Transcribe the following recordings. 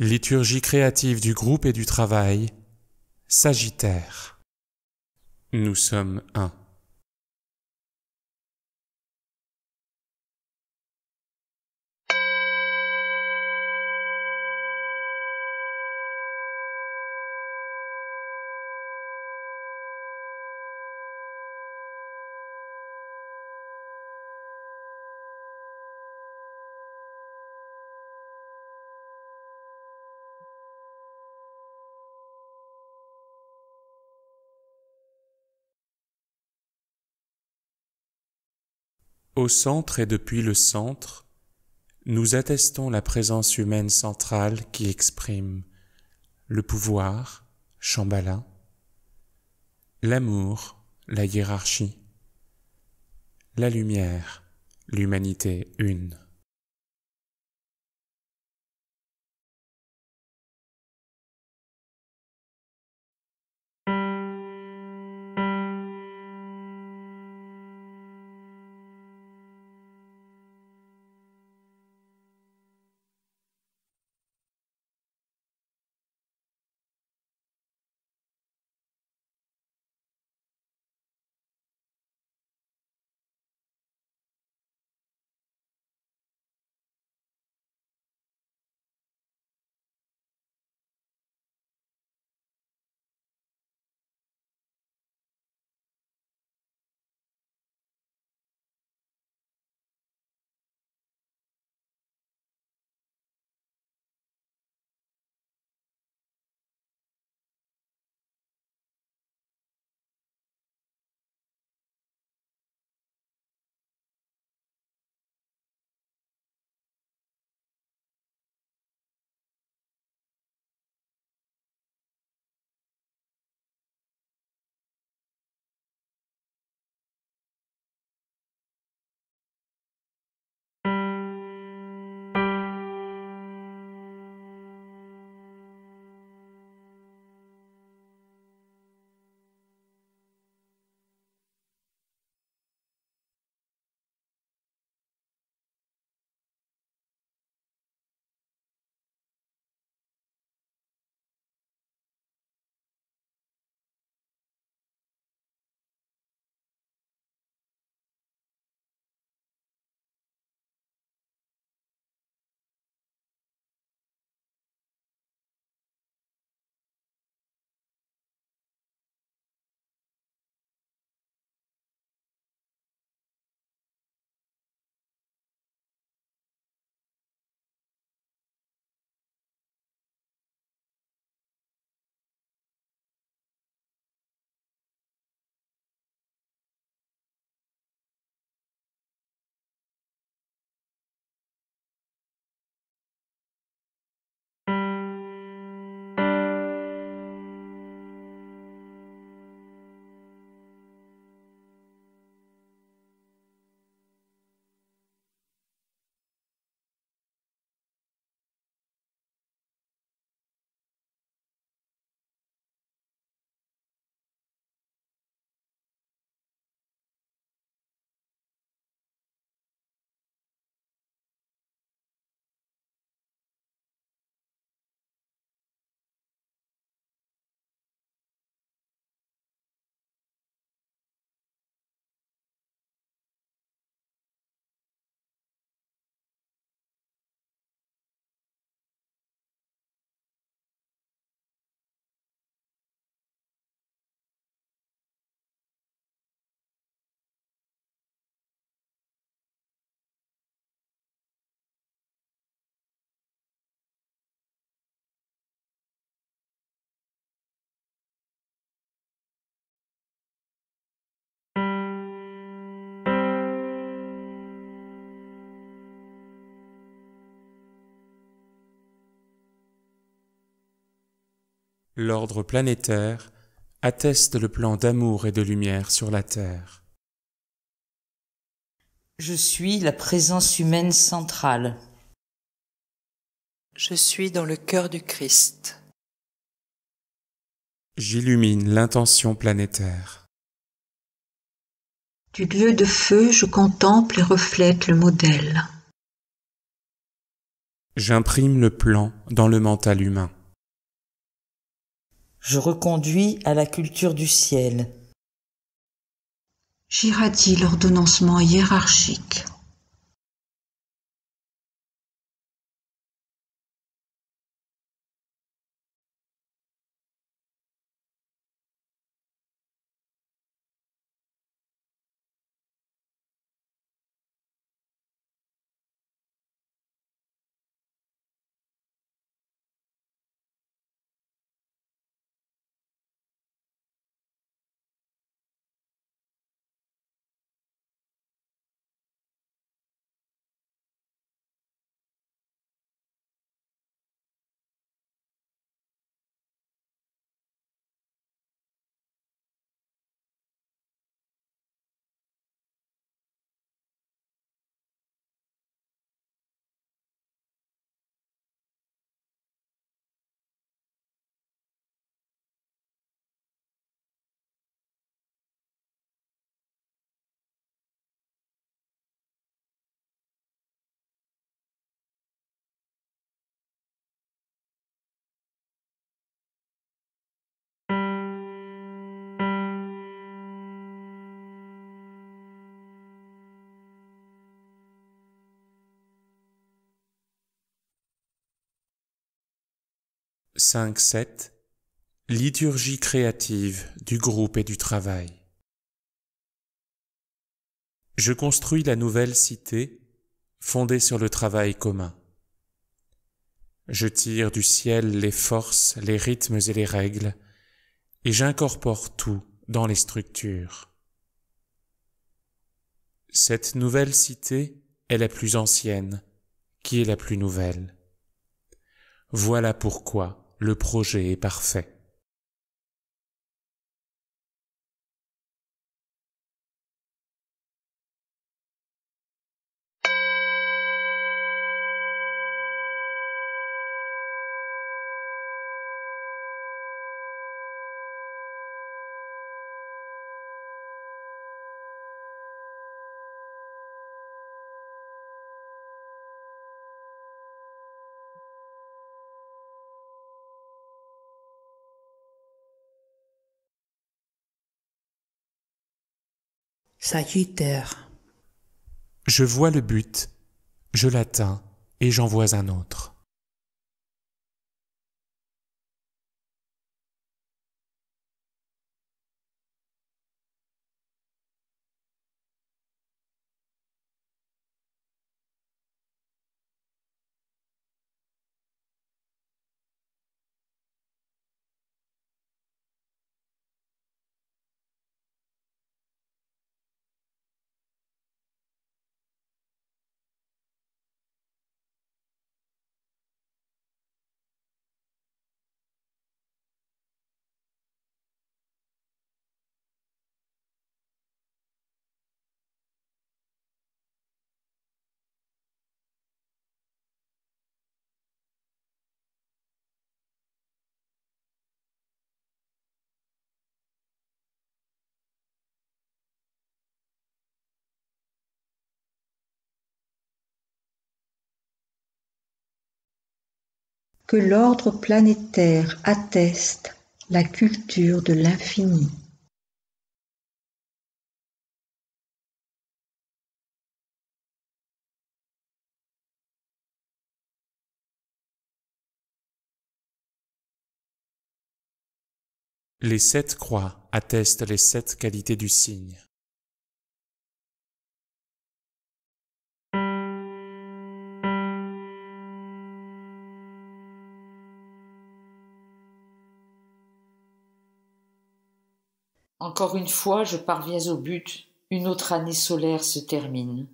Liturgie créative du groupe et du travail, Sagittaire. Nous sommes un. Au centre et depuis le centre, nous attestons la présence humaine centrale qui exprime le pouvoir, Shambhala, l'amour, la hiérarchie, la lumière, l'humanité une. L'ordre planétaire atteste le plan d'amour et de lumière sur la Terre. Je suis la présence humaine centrale. Je suis dans le cœur du Christ. J'illumine l'intention planétaire. Du lieu de feu, je contemple et reflète le modèle. J'imprime le plan dans le mental humain. Je reconduis à la culture du ciel. J'irradie l'ordonnancement hiérarchique. « 5-7 Liturgie créative du groupe et du travail. Je construis la nouvelle cité fondée sur le travail commun. Je tire du ciel les forces, les rythmes et les règles, et j'incorpore tout dans les structures. Cette nouvelle cité est la plus ancienne, qui est la plus nouvelle. Voilà pourquoi le projet est parfait. Sagittaire. Je vois le but, je l'atteins et j'en vois un autre. Que l'ordre planétaire atteste la culture de l'infini. Les 7 croix attestent les 7 qualités du signe. Encore une fois, je parviens au but, une autre année solaire se termine.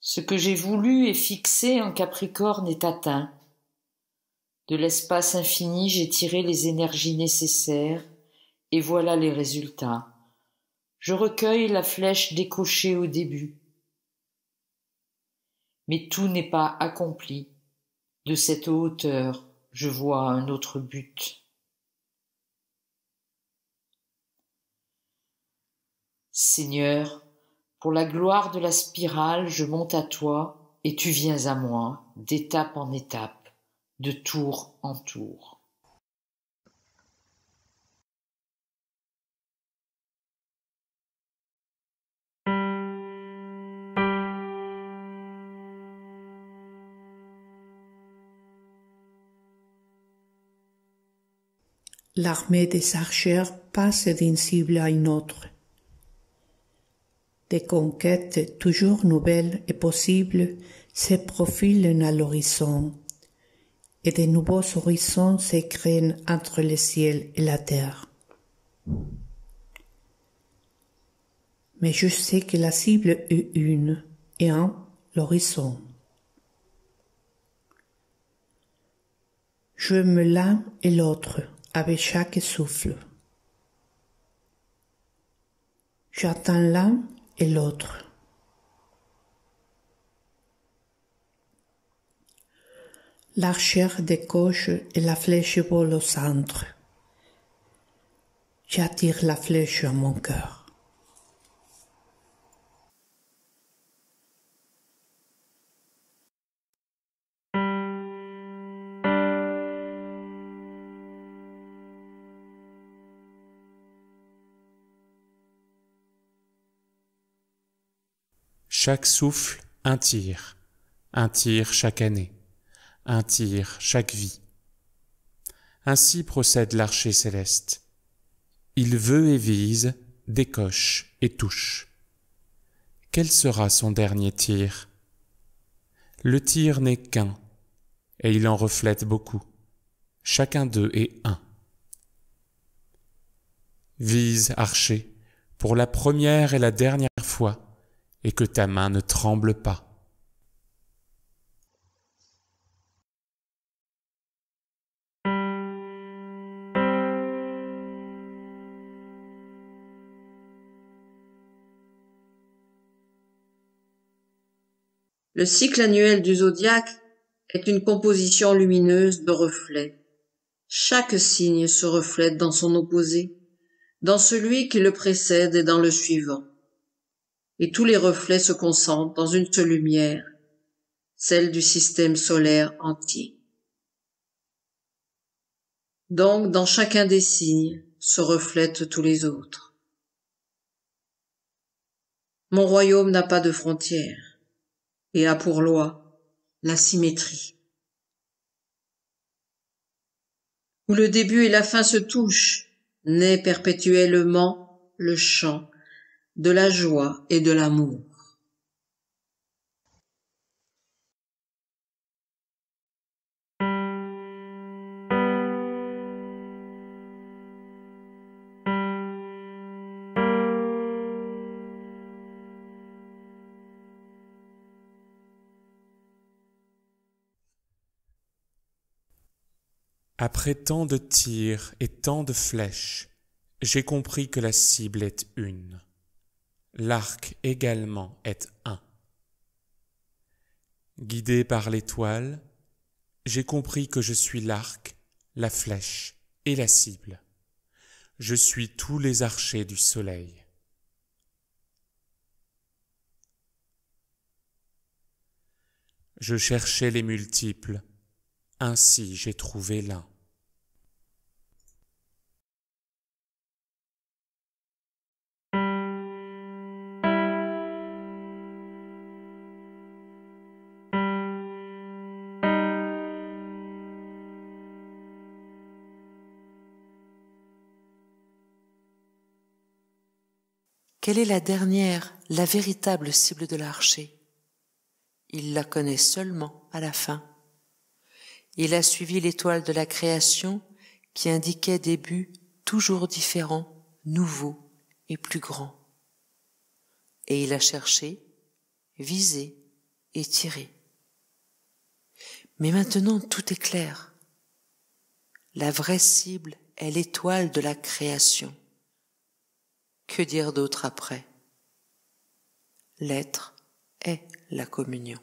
Ce que j'ai voulu et fixé en Capricorne est atteint. De l'espace infini, j'ai tiré les énergies nécessaires, et voilà les résultats. Je recueille la flèche décochée au début. Mais tout n'est pas accompli. De cette hauteur, je vois un autre but. Seigneur, pour la gloire de la spirale, je monte à toi et tu viens à moi d'étape en étape, de tour en tour. L'armée des archères passe d'une cible à une autre. Des conquêtes toujours nouvelles et possibles se profilent à l'horizon, et de nouveaux horizons s'écrènent entre le ciel et la terre. Mais je sais que la cible est une, et l'horizon. Je me l'un et l'autre avec chaque souffle. J'attends l'un et l'autre. L'archère décoche et la flèche vole au centre. J'attire la flèche à mon cœur. Chaque souffle, un tir chaque année, un tir chaque vie. Ainsi procède l'archer céleste. Il veut et vise, décoche et touche. Quel sera son dernier tir? Le tir n'est qu'un, et il en reflète beaucoup. Chacun d'eux est un. Vise, archer, pour la première et la dernière fois, et que ta main ne tremble pas. Le cycle annuel du zodiaque est une composition lumineuse de reflets. Chaque signe se reflète dans son opposé, dans celui qui le précède et dans le suivant. Et tous les reflets se concentrent dans une seule lumière, celle du système solaire entier. Donc, dans chacun des signes se reflètent tous les autres. Mon royaume n'a pas de frontières et a pour loi la symétrie, où le début et la fin se touchent, naît perpétuellement le chant de la joie et de l'amour. Après tant de tirs et tant de flèches, j'ai compris que la cible est une. L'arc également est un. Guidé par l'étoile, j'ai compris que je suis l'arc, la flèche et la cible. Je suis tous les archers du soleil. Je cherchais les multiples, ainsi j'ai trouvé l'un. Quelle est la dernière, la véritable cible de l'archer? Il la connaît seulement à la fin. Il a suivi l'étoile de la création qui indiquait des buts toujours différents, nouveaux et plus grands. Et il a cherché, visé et tiré. Mais maintenant tout est clair. La vraie cible est l'étoile de la création. Que dire d'autre après? L'être est la communion.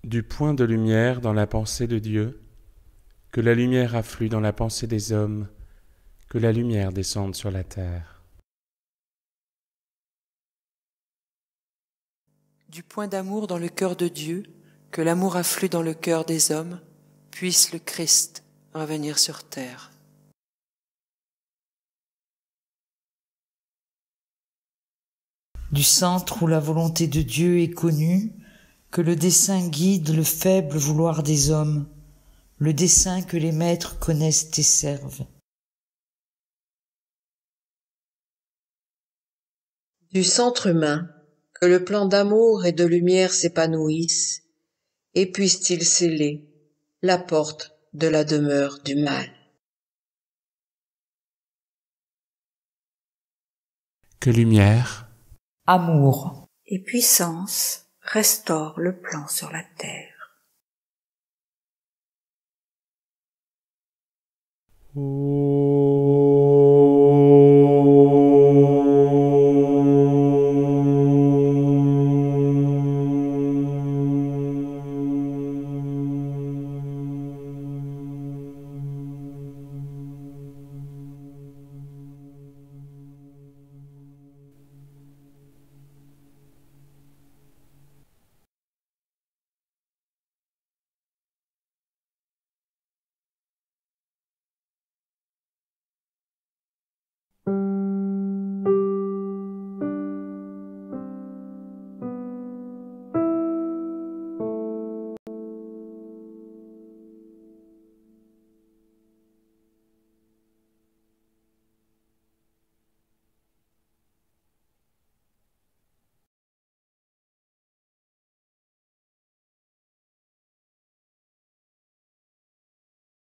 Du point de lumière dans la pensée de Dieu, que la lumière afflue dans la pensée des hommes, que la lumière descende sur la terre. Du point d'amour dans le cœur de Dieu, que l'amour afflue dans le cœur des hommes, puisse le Christ revenir sur terre. Du centre où la volonté de Dieu est connue, que le dessein guide le faible vouloir des hommes, le dessein que les maîtres connaissent et servent. Du centre humain, que le plan d'amour et de lumière s'épanouisse, et puisse-t-il sceller la porte de la demeure du mal. Que lumière, Amour et puissance restaure le plan sur la terre. oh.